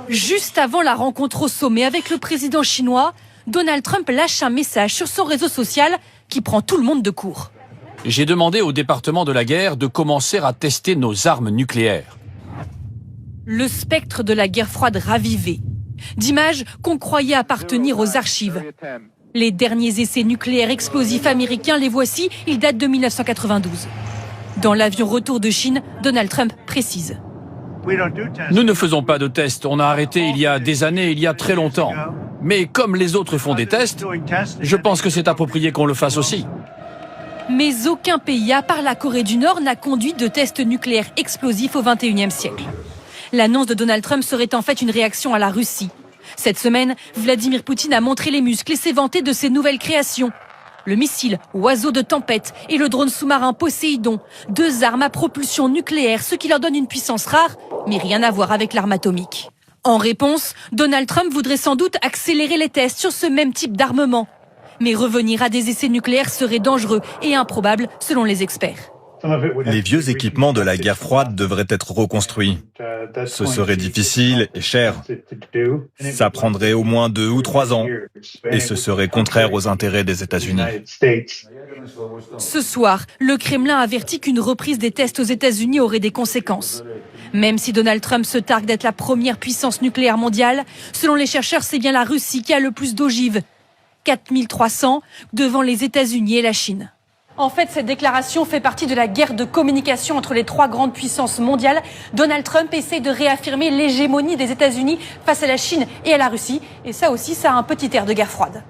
Juste avant la rencontre au sommet avec le président chinois, Donald Trump lâche un message sur son réseau social qui prend tout le monde de court. J'ai demandé au département de la guerre de commencer à tester nos armes nucléaires. Le spectre de la guerre froide ravivé. D'images qu'on croyait appartenir aux archives. Les derniers essais nucléaires explosifs américains, les voici, ils datent de 1992. Dans l'avion retour de Chine, Donald Trump précise. Nous ne faisons pas de tests, on a arrêté il y a des années, il y a très longtemps. Mais comme les autres font des tests, je pense que c'est approprié qu'on le fasse aussi. Mais aucun pays, à part la Corée du Nord, n'a conduit de tests nucléaires explosifs au XXIe siècle. L'annonce de Donald Trump serait en fait une réaction à la Russie. Cette semaine, Vladimir Poutine a montré les muscles et s'est vanté de ses nouvelles créations. Le missile Oiseau de tempête et le drone sous-marin Poséidon, deux armes à propulsion nucléaire, ce qui leur donne une puissance rare, mais rien à voir avec l'arme atomique. En réponse, Donald Trump voudrait sans doute accélérer les tests sur ce même type d'armement. Mais revenir à des essais nucléaires serait dangereux et improbable selon les experts. Les vieux équipements de la guerre froide devraient être reconstruits. Ce serait difficile et cher. Ça prendrait au moins 2 ou 3 ans. Et ce serait contraire aux intérêts des États-Unis. Ce soir, le Kremlin avertit qu'une reprise des tests aux États-Unis aurait des conséquences. Même si Donald Trump se targue d'être la première puissance nucléaire mondiale, selon les chercheurs, c'est bien la Russie qui a le plus d'ogives. 4300 devant les États-Unis et la Chine. En fait, cette déclaration fait partie de la guerre de communication entre les 3 grandes puissances mondiales. Donald Trump essaie de réaffirmer l'hégémonie des États-Unis face à la Chine et à la Russie. Et ça aussi, ça a un petit air de guerre froide.